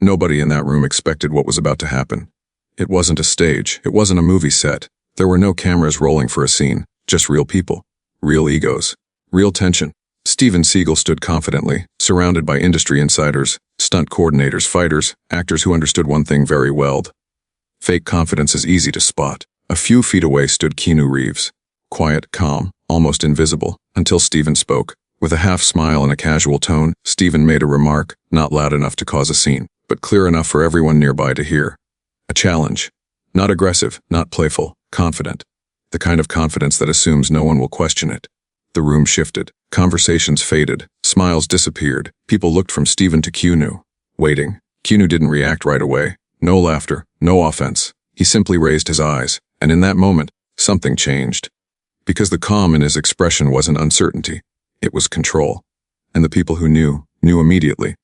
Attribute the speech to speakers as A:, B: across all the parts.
A: Nobody in that room expected what was about to happen. It wasn't a stage. It wasn't a movie set. There were no cameras rolling for a scene, just real people, real egos, real tension. Steven Seagal stood confidently, surrounded by industry insiders, stunt coordinators, fighters, actors who understood one thing very well. Fake confidence is easy to spot. A few feet away stood Keanu Reeves, quiet, calm, almost invisible, until Steven spoke. With a half smile and a casual tone, Steven made a remark, not loud enough to cause a scene, but clear enough for everyone nearby to hear. A challenge. Not aggressive, not playful, confident. The kind of confidence that assumes no one will question it. The room shifted. Conversations faded. Smiles disappeared. People looked from Steven to Keanu, waiting. Keanu didn't react right away. No laughter, no offense. He simply raised his eyes, and in that moment, something changed. Because the calm in his expression wasn't uncertainty. It was control. And the people who knew immediately.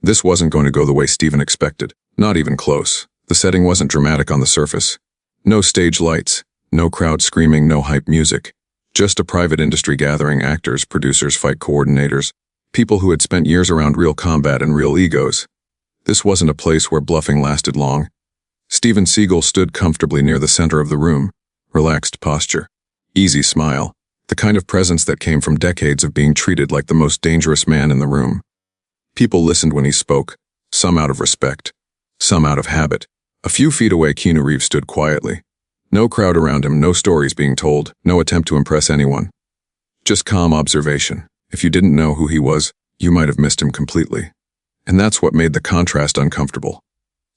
A: This wasn't going to go the way Steven expected. Not even close. The setting wasn't dramatic on the surface. No stage lights, no crowd screaming, no hype music. Just a private industry gathering, actors, producers, fight coordinators, people who had spent years around real combat and real egos. This wasn't a place where bluffing lasted long. Steven Seagal stood comfortably near the center of the room, relaxed posture, easy smile, the kind of presence that came from decades of being treated like the most dangerous man in the room. People listened when he spoke, some out of respect, some out of habit. A few feet away, Keanu Reeves stood quietly. No crowd around him, no stories being told, no attempt to impress anyone. Just calm observation. If you didn't know who he was, you might have missed him completely. And that's what made the contrast uncomfortable.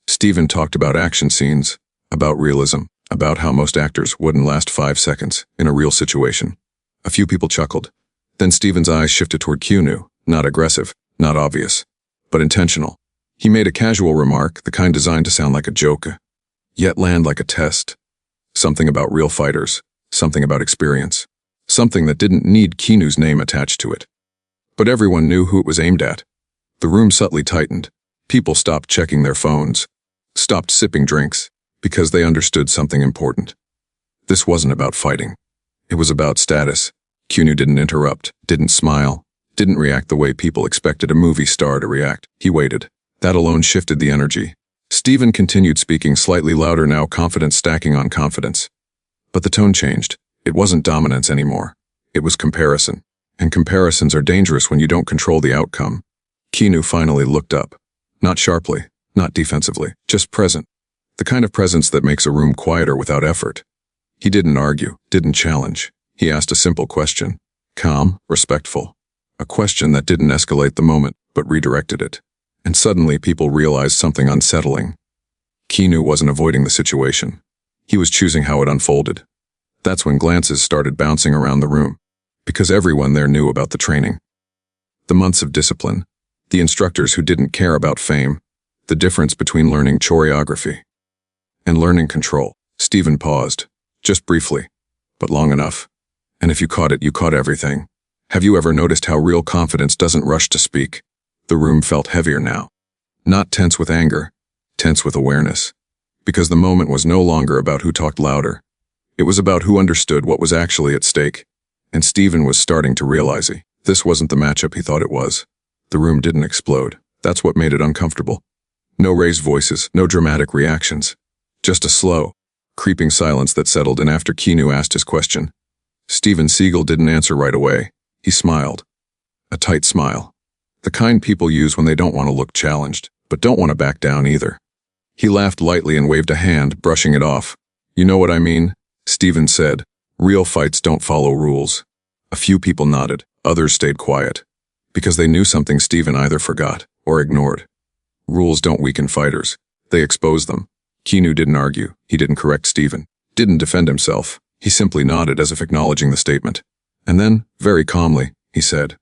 A: Steven talked about action scenes, about realism, about how most actors wouldn't last 5 seconds in a real situation. A few people chuckled. Then Steven's eyes shifted toward Keanu, not aggressive, not obvious, but intentional. He made a casual remark, the kind designed to sound like a joke, yet land like a test. Something about real fighters, something about experience, something that didn't need Keanu's name attached to it. But everyone knew who it was aimed at. The room subtly tightened. People stopped checking their phones, stopped sipping drinks, because they understood something important. This wasn't about fighting. It was about status. Keanu didn't interrupt, didn't smile, didn't react the way people expected a movie star to react. He waited. That alone shifted the energy. Steven continued speaking, slightly louder now, confidence stacking on confidence. But the tone changed. It wasn't dominance anymore. It was comparison. And comparisons are dangerous when you don't control the outcome. Keanu finally looked up. Not sharply, not defensively, just present. The kind of presence that makes a room quieter without effort. He didn't argue, didn't challenge. He asked a simple question. Calm, respectful. A question that didn't escalate the moment, but redirected it. And suddenly people realized something unsettling. Keanu wasn't avoiding the situation. He was choosing how it unfolded. That's when glances started bouncing around the room, because everyone there knew about the training. The months of discipline, the instructors who didn't care about fame, the difference between learning choreography and learning control. Steven paused, just briefly, but long enough. And if you caught it, you caught everything. Have you ever noticed how real confidence doesn't rush to speak? The room felt heavier now. Not tense with anger, tense with awareness. Because the moment was no longer about who talked louder. It was about who understood what was actually at stake. And Steven was starting to realize this wasn't the matchup he thought it was. The room didn't explode. That's what made it uncomfortable. No raised voices, no dramatic reactions. Just a slow, creeping silence that settled in after Keanu asked his question. Steven Seagal didn't answer right away. He smiled. A tight smile. The kind people use when they don't want to look challenged, but don't want to back down either. He laughed lightly and waved a hand, brushing it off. You know what I mean? Steven said. Real fights don't follow rules. A few people nodded, others stayed quiet. Because they knew something Steven either forgot or ignored. Rules don't weaken fighters. They expose them. Keanu didn't argue. He didn't correct Steven. Didn't defend himself. He simply nodded as if acknowledging the statement. And then, very calmly, he said,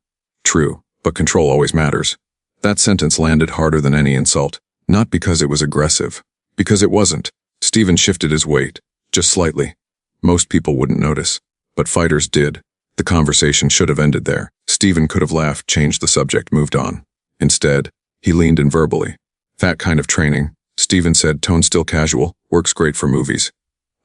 A: True. But control always matters. That sentence landed harder than any insult. Not because it was aggressive. Because it wasn't. Steven shifted his weight, just slightly. Most people wouldn't notice. But fighters did. The conversation should have ended there. Steven could have laughed, changed the subject, moved on. Instead, he leaned in verbally. That kind of training, Steven said, tone still casual, works great for movies.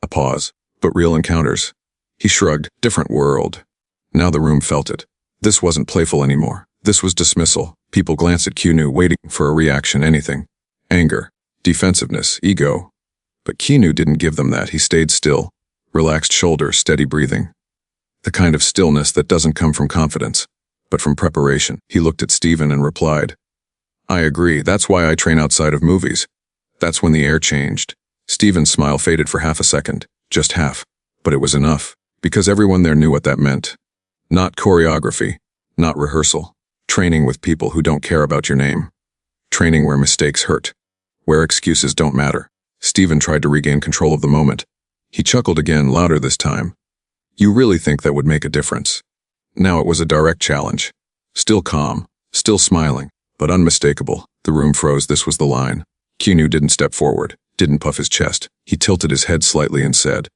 A: A pause. But real encounters. He shrugged. Different world. Now the room felt it. This wasn't playful anymore. This was dismissal. People glanced at Keanu, waiting for a reaction, anything. anger, defensiveness, ego. But Keanu didn't give them that. He stayed still, relaxed shoulders, steady breathing. The kind of stillness that doesn't come from confidence, but from preparation. He looked at Stephen and replied, "I agree. That's why I train outside of movies." That's when the air changed. Stephen's smile faded for half a second, just half, but it was enough, because everyone there knew what that meant. Not choreography, not rehearsal. Training with people who don't care about your name. Training where mistakes hurt, where excuses don't matter. Stephen tried to regain control of the moment. He chuckled again, louder this time. "You really think that would make a difference?" Now it was a direct challenge. Still calm, still smiling, but unmistakable. The room froze. This was the line. Keanu didn't step forward, didn't puff his chest. He tilted his head slightly and said,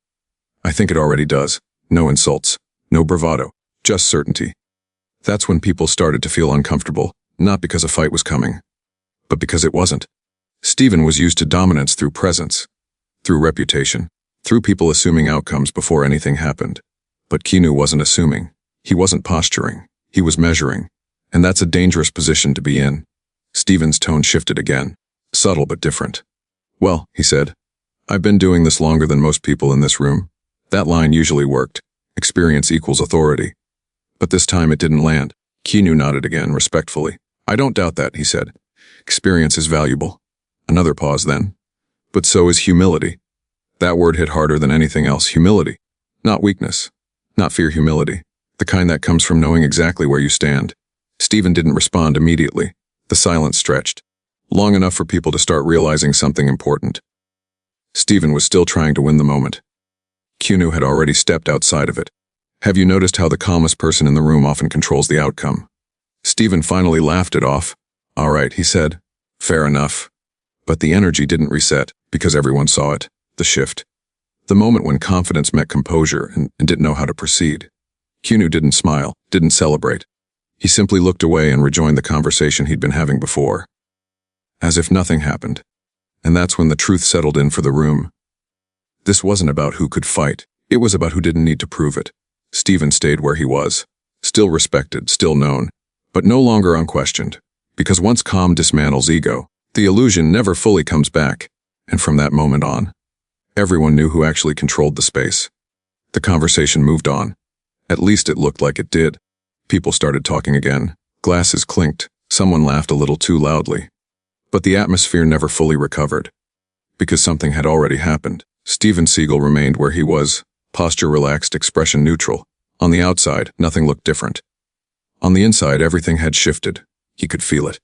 A: "I think it already does. No insults, no bravado, just certainty." That's when people started to feel uncomfortable, not because a fight was coming, but because it wasn't. Stephen was used to dominance through presence, through reputation, through people assuming outcomes before anything happened. But Keanu wasn't assuming. He wasn't posturing. He was measuring. And that's a dangerous position to be in. Stephen's tone shifted again, subtle but different. "Well," he said, "I've been doing this longer than most people in this room." That line usually worked. Experience equals authority. But this time it didn't land. Keanu nodded again, respectfully. "I don't doubt that," he said. "Experience is valuable." Another pause then. "But so is humility." That word hit harder than anything else. Humility. Not weakness. Not fear. Humility. The kind that comes from knowing exactly where you stand. Stephen didn't respond immediately. The silence stretched. Long enough for people to start realizing something important. Stephen was still trying to win the moment. Keanu had already stepped outside of it. Have you noticed how the calmest person in the room often controls the outcome? Stephen finally laughed it off. "All right," he said. "Fair enough." But the energy didn't reset, because everyone saw it. The shift. The moment when confidence met composure and didn't know how to proceed. Keanu didn't smile, didn't celebrate. He simply looked away and rejoined the conversation he'd been having before. As if nothing happened. And that's when the truth settled in for the room. This wasn't about who could fight. It was about who didn't need to prove it. Stephen stayed where he was. Still respected, still known, but no longer unquestioned. Because once calm dismantles ego, the illusion never fully comes back. And from that moment on, everyone knew who actually controlled the space. The conversation moved on. At least it looked like it did. People started talking again. Glasses clinked. Someone laughed a little too loudly. But the atmosphere never fully recovered. Because something had already happened. Steven Seagal remained where he was, posture relaxed, expression neutral. On the outside, nothing looked different. On the inside, everything had shifted. He could feel it.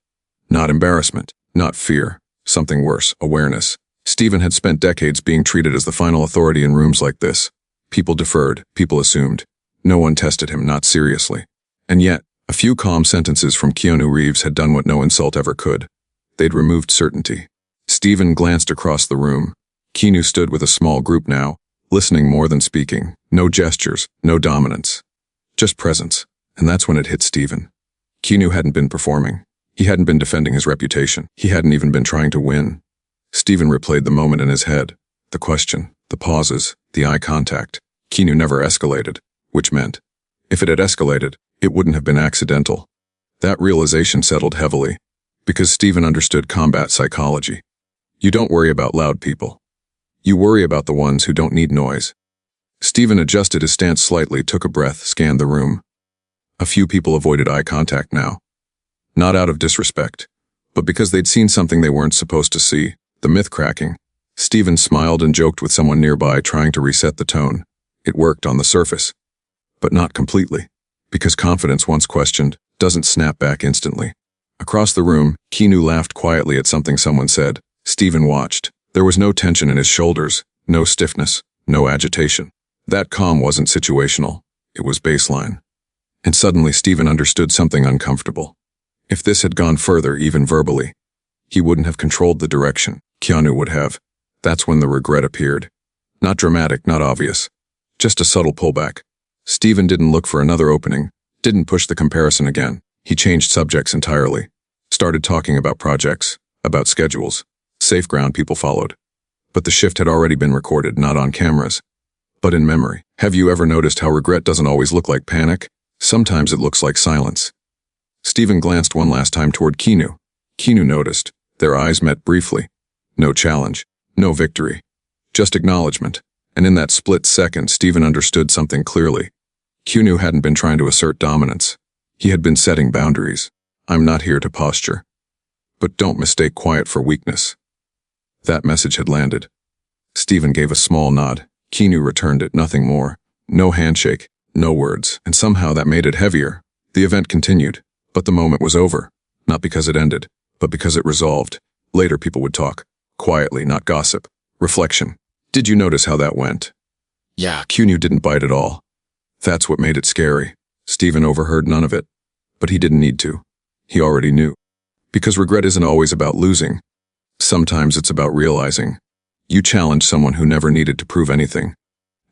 A: Not embarrassment, not fear, something worse, awareness. Stephen had spent decades being treated as the final authority in rooms like this. People deferred, people assumed. No one tested him, not seriously. And yet, a few calm sentences from Keanu Reeves had done what no insult ever could. They'd removed certainty. Stephen glanced across the room. Keanu stood with a small group now, listening more than speaking. No gestures, no dominance. Just presence. And that's when it hit Stephen. Keanu hadn't been performing. He hadn't been defending his reputation. He hadn't even been trying to win. Stephen replayed the moment in his head. The question, the pauses, the eye contact. Keanu never escalated, which meant, if it had escalated, it wouldn't have been accidental. That realization settled heavily, because Stephen understood combat psychology. You don't worry about loud people. You worry about the ones who don't need noise. Stephen adjusted his stance slightly, took a breath, scanned the room. A few people avoided eye contact now. Not out of disrespect, but because they'd seen something they weren't supposed to see, the myth cracking. Stephen smiled and joked with someone nearby, trying to reset the tone. It worked on the surface. But not completely, because confidence, once questioned, doesn't snap back instantly. Across the room, Keanu laughed quietly at something someone said. Stephen watched. There was no tension in his shoulders, no stiffness, no agitation. That calm wasn't situational. It was baseline. And suddenly Stephen understood something uncomfortable. If this had gone further, even verbally, he wouldn't have controlled the direction. Keanu would have. That's when the regret appeared. Not dramatic, not obvious. Just a subtle pullback. Stephen didn't look for another opening, didn't push the comparison again. He changed subjects entirely. Started talking about projects, about schedules. Safe ground people followed. But the shift had already been recorded, not on cameras, but in memory. Have you ever noticed how regret doesn't always look like panic? Sometimes it looks like silence. Stephen glanced one last time toward Keanu. Keanu noticed. Their eyes met briefly. No challenge, no victory, just acknowledgement. And in that split second, Stephen understood something clearly. Keanu hadn't been trying to assert dominance. He had been setting boundaries. I'm not here to posture. But don't mistake quiet for weakness. That message had landed. Stephen gave a small nod. Keanu returned it, nothing more. No handshake, no words, and somehow that made it heavier. The event continued, but the moment was over. Not because it ended, but because it resolved. Later people would talk. Quietly, not gossip. Reflection. Did you notice how that went? Yeah, Keanu didn't bite at all. That's what made it scary. Stephen overheard none of it. But he didn't need to. He already knew. Because regret isn't always about losing. Sometimes it's about realizing. You challenged someone who never needed to prove anything.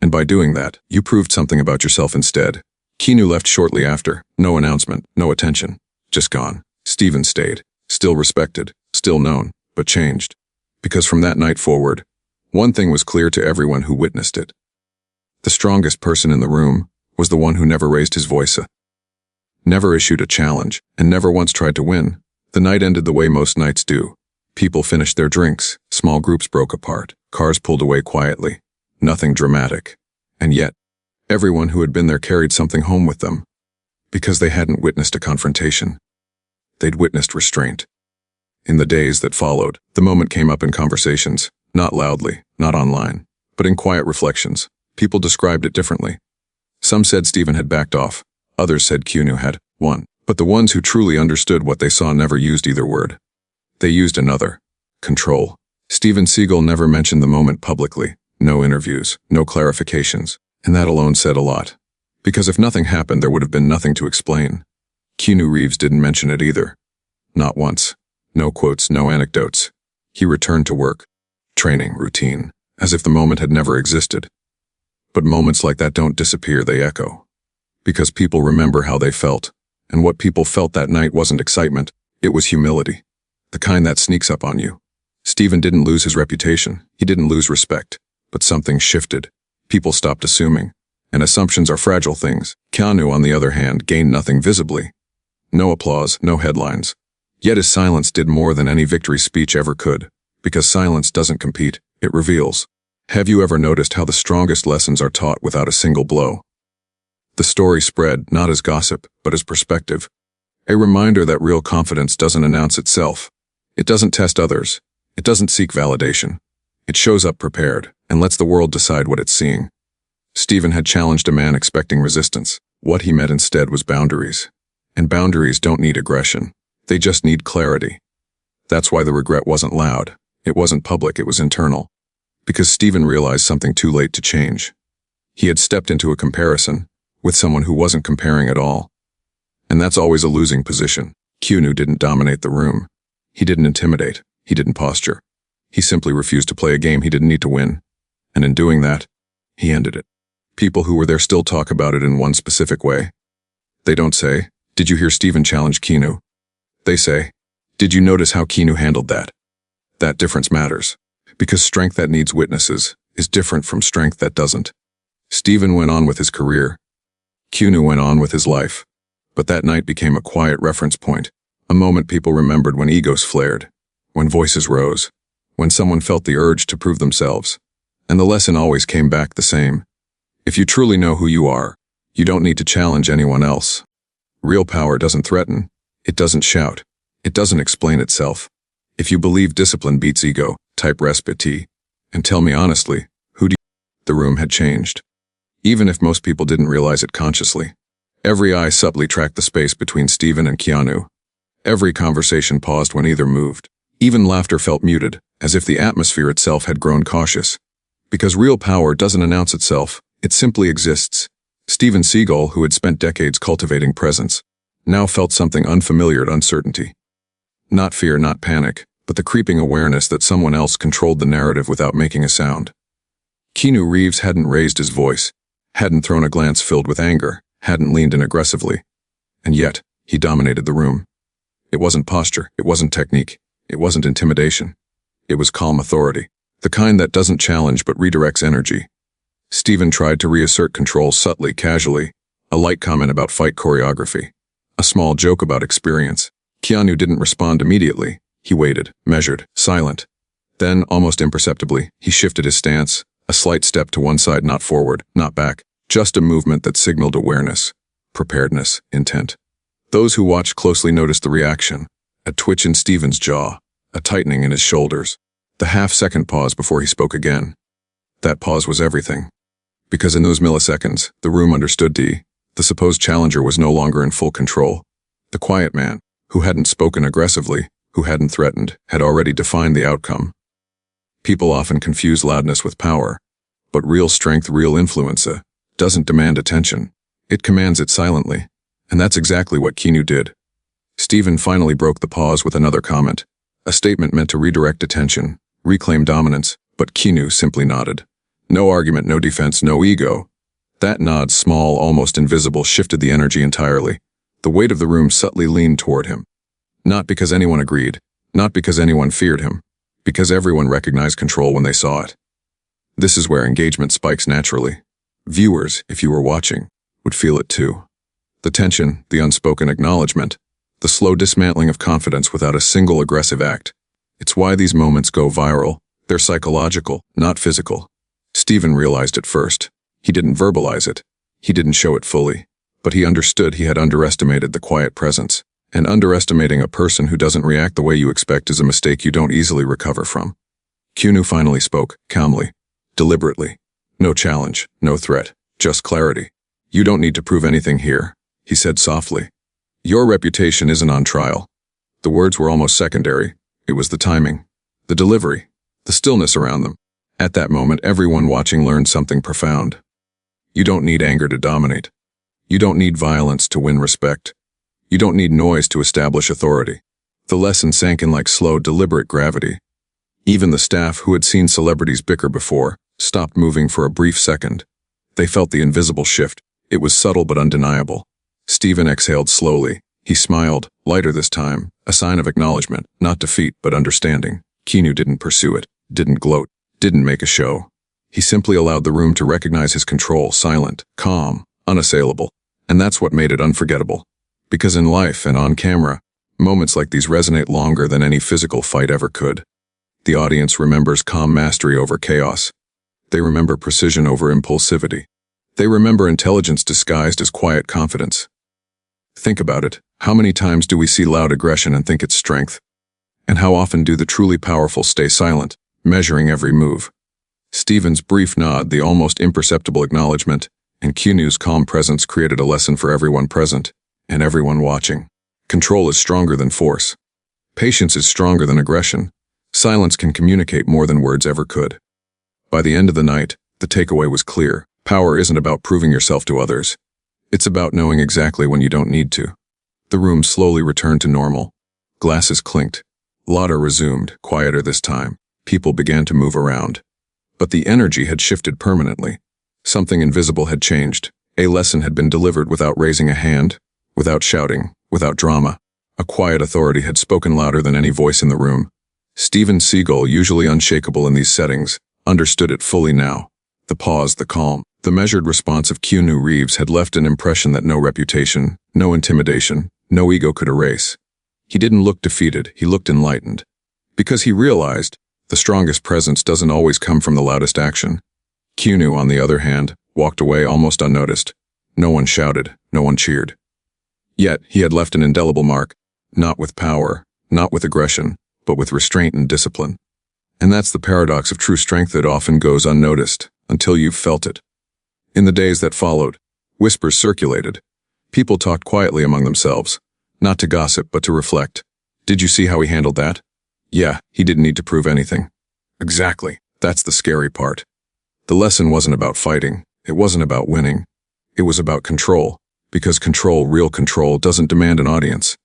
A: And by doing that, you proved something about yourself instead. Keanu left shortly after. No announcement, no attention. Just gone. Stephen stayed. Still respected, still known, but changed. Because from that night forward, one thing was clear to everyone who witnessed it. The strongest person in the room was the one who never raised his voice, never issued a challenge, and never once tried to win. The night ended the way most nights do. People finished their drinks, small groups broke apart, cars pulled away quietly. Nothing dramatic. And yet, everyone who had been there carried something home with them. Because they hadn't witnessed a confrontation. They'd witnessed restraint. In the days that followed, the moment came up in conversations, not loudly, not online, but in quiet reflections. People described it differently. Some said Stephen had backed off, others said Keanu had won. But the ones who truly understood what they saw never used either word. They used another. Control. Steven Seagal never mentioned the moment publicly. No interviews, no clarifications. And that alone said a lot. Because if nothing happened, there would have been nothing to explain. Keanu Reeves didn't mention it either. Not once. No quotes, no anecdotes. He returned to work. Training, routine. As if the moment had never existed. But moments like that don't disappear, they echo. Because people remember how they felt. And what people felt that night wasn't excitement, it was humility. The kind that sneaks up on you. Stephen didn't lose his reputation, he didn't lose respect, but something shifted. People stopped assuming, and assumptions are fragile things. Keanu, on the other hand, gained nothing visibly. No applause, no headlines. Yet his silence did more than any victory speech ever could, because silence doesn't compete, it reveals. Have you ever noticed how the strongest lessons are taught without a single blow? The story spread, not as gossip, but as perspective. A reminder that real confidence doesn't announce itself. It doesn't test others. It doesn't seek validation. It shows up prepared, and lets the world decide what it's seeing. Stephen had challenged a man expecting resistance. What he met instead was boundaries. And boundaries don't need aggression. They just need clarity. That's why the regret wasn't loud. It wasn't public, it was internal. Because Stephen realized something too late to change. He had stepped into a comparison with someone who wasn't comparing at all. And that's always a losing position. Keanu didn't dominate the room. He didn't intimidate. He didn't posture. He simply refused to play a game he didn't need to win. And in doing that, he ended it. People who were there still talk about it in one specific way. They don't say, "Did you hear Stephen challenge Keanu?" They say, "Did you notice how Keanu handled that?" That difference matters. Because strength that needs witnesses is different from strength that doesn't. Stephen went on with his career. Keanu went on with his life. But that night became a quiet reference point. A moment people remembered when egos flared. When voices rose. When someone felt the urge to prove themselves. And the lesson always came back the same. If you truly know who you are, you don't need to challenge anyone else. Real power doesn't threaten. It doesn't shout. It doesn't explain itself. If you believe discipline beats ego, type respite. And tell me honestly, who do you... The room had changed. Even if most people didn't realize it consciously. Every eye subtly tracked the space between Stephen and Keanu. Every conversation paused when either moved. Even laughter felt muted, as if the atmosphere itself had grown cautious. Because real power doesn't announce itself, it simply exists. Steven Seagal, who had spent decades cultivating presence, now felt something unfamiliar, uncertainty. Not fear, not panic, but the creeping awareness that someone else controlled the narrative without making a sound. Keanu Reeves hadn't raised his voice, hadn't thrown a glance filled with anger, hadn't leaned in aggressively. And yet, he dominated the room. It wasn't posture, it wasn't technique, it wasn't intimidation. It was calm authority, the kind that doesn't challenge but redirects energy. Stephen tried to reassert control subtly, casually, a light comment about fight choreography, a small joke about experience. Keanu didn't respond immediately. He waited, measured, silent. Then, almost imperceptibly, he shifted his stance, a slight step to one side, not forward, not back, just a movement that signaled awareness, preparedness, intent. Those who watched closely noticed the reaction, a twitch in Stephen's jaw, a tightening in his shoulders, the half-second pause before he spoke again. That pause was everything. Because in those milliseconds, the room understood the supposed challenger was no longer in full control. The quiet man, who hadn't spoken aggressively, who hadn't threatened, had already defined the outcome. People often confuse loudness with power, but real strength, real influence, doesn't demand attention. It commands it silently, and that's exactly what Keanu did. Stephen finally broke the pause with another comment, a statement meant to redirect attention, reclaim dominance, but Keanu simply nodded. No argument, no defense, no ego. That nod, small, almost invisible, shifted the energy entirely. The weight of the room subtly leaned toward him. Not because anyone agreed, not because anyone feared him, because everyone recognized control when they saw it. This is where engagement spikes naturally. Viewers, if you were watching, would feel it too. The tension, the unspoken acknowledgement, the slow dismantling of confidence without a single aggressive act. It's why these moments go viral. They're psychological, not physical. Stephen realized it first. He didn't verbalize it. He didn't show it fully. But he understood he had underestimated the quiet presence. And underestimating a person who doesn't react the way you expect is a mistake you don't easily recover from. Keanu finally spoke, calmly, deliberately. No challenge, no threat, just clarity. You don't need to prove anything here, he said softly. Your reputation isn't on trial. The words were almost secondary. It was the timing, the delivery, the stillness around them. At that moment, everyone watching learned something profound. You don't need anger to dominate. You don't need violence to win respect. You don't need noise to establish authority. The lesson sank in like slow, deliberate gravity. Even the staff, who had seen celebrities bicker before, stopped moving for a brief second. They felt the invisible shift. It was subtle but undeniable. Stephen exhaled slowly. He smiled, lighter this time, a sign of acknowledgement, not defeat, but understanding. Keanu didn't pursue it, didn't gloat, didn't make a show. He simply allowed the room to recognize his control, silent, calm, unassailable. And that's what made it unforgettable. Because in life and on camera, moments like these resonate longer than any physical fight ever could. The audience remembers calm mastery over chaos. They remember precision over impulsivity. They remember intelligence disguised as quiet confidence. Think about it. How many times do we see loud aggression and think it's strength? And how often do the truly powerful stay silent, measuring every move? Stephen's brief nod, the almost imperceptible acknowledgement, and Keanu's calm presence created a lesson for everyone present and everyone watching. Control is stronger than force. Patience is stronger than aggression. Silence can communicate more than words ever could. By the end of the night, the takeaway was clear. Power isn't about proving yourself to others. It's about knowing exactly when you don't need to. The room slowly returned to normal. Glasses clinked. Laughter resumed, quieter this time. People began to move around. But the energy had shifted permanently. Something invisible had changed. A lesson had been delivered without raising a hand, without shouting, without drama. A quiet authority had spoken louder than any voice in the room. Stephen Seagal, usually unshakable in these settings, understood it fully now. The pause, the calm, the measured response of Keanu Reeves had left an impression that no reputation, no intimidation, no ego could erase. He didn't look defeated, he looked enlightened. Because he realized, the strongest presence doesn't always come from the loudest action. Keanu, on the other hand, walked away almost unnoticed. No one shouted, no one cheered. Yet, he had left an indelible mark, not with power, not with aggression, but with restraint and discipline. And that's the paradox of true strength that often goes unnoticed, until you've felt it. In the days that followed, whispers circulated. People talked quietly among themselves, not to gossip but to reflect. Did you see how he handled that? Yeah, he didn't need to prove anything. Exactly, that's the scary part. The lesson wasn't about fighting, it wasn't about winning. It was about control, because control, real control, doesn't demand an audience.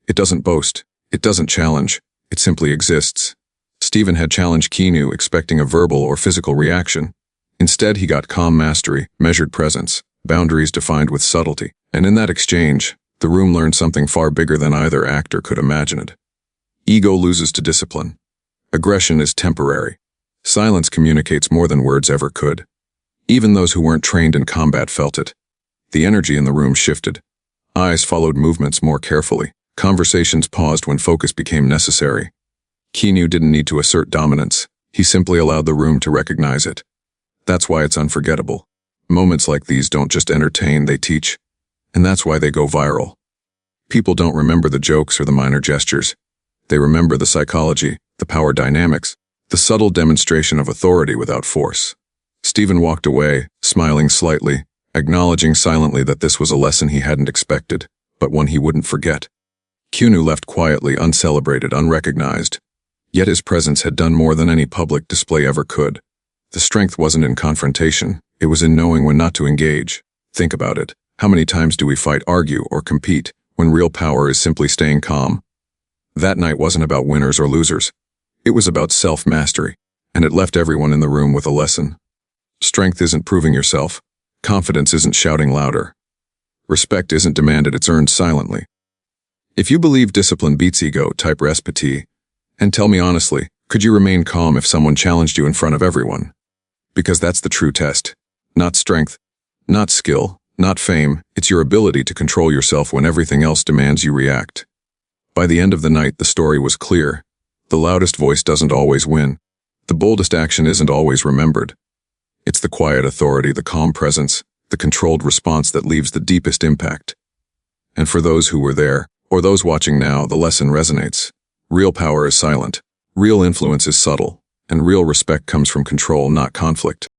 A: It doesn't boast, it doesn't challenge, it simply exists. Stephen had challenged Keanu, expecting a verbal or physical reaction. Instead, he got calm mastery, measured presence, boundaries defined with subtlety. And in that exchange, the room learned something far bigger than either actor could imagine it. Ego loses to discipline. Aggression is temporary. Silence communicates more than words ever could. Even those who weren't trained in combat felt it. The energy in the room shifted. Eyes followed movements more carefully. Conversations paused when focus became necessary. Keanu didn't need to assert dominance. He simply allowed the room to recognize it. That's why it's unforgettable. Moments like these don't just entertain, they teach. And that's why they go viral. People don't remember the jokes or the minor gestures. They remember the psychology, the power dynamics, the subtle demonstration of authority without force. Stephen walked away, smiling slightly, acknowledging silently that this was a lesson he hadn't expected, but one he wouldn't forget. Keanu left quietly, uncelebrated, unrecognized. Yet his presence had done more than any public display ever could. The strength wasn't in confrontation, it was in knowing when not to engage. Think about it. How many times do we fight, argue, or compete when real power is simply staying calm? That night wasn't about winners or losers. It was about self-mastery, and it left everyone in the room with a lesson. Strength isn't proving yourself. Confidence isn't shouting louder. Respect isn't demanded, it's earned silently. If you believe discipline beats ego, type respect, and tell me honestly, could you remain calm if someone challenged you in front of everyone? Because that's the true test. Not strength, not skill, not fame, it's your ability to control yourself when everything else demands you react. By the end of the night, the story was clear. The loudest voice doesn't always win. The boldest action isn't always remembered. It's the quiet authority, the calm presence, the controlled response that leaves the deepest impact. And for those who were there, or those watching now, the lesson resonates. Real power is silent. Real influence is subtle. And real respect comes from control, not conflict.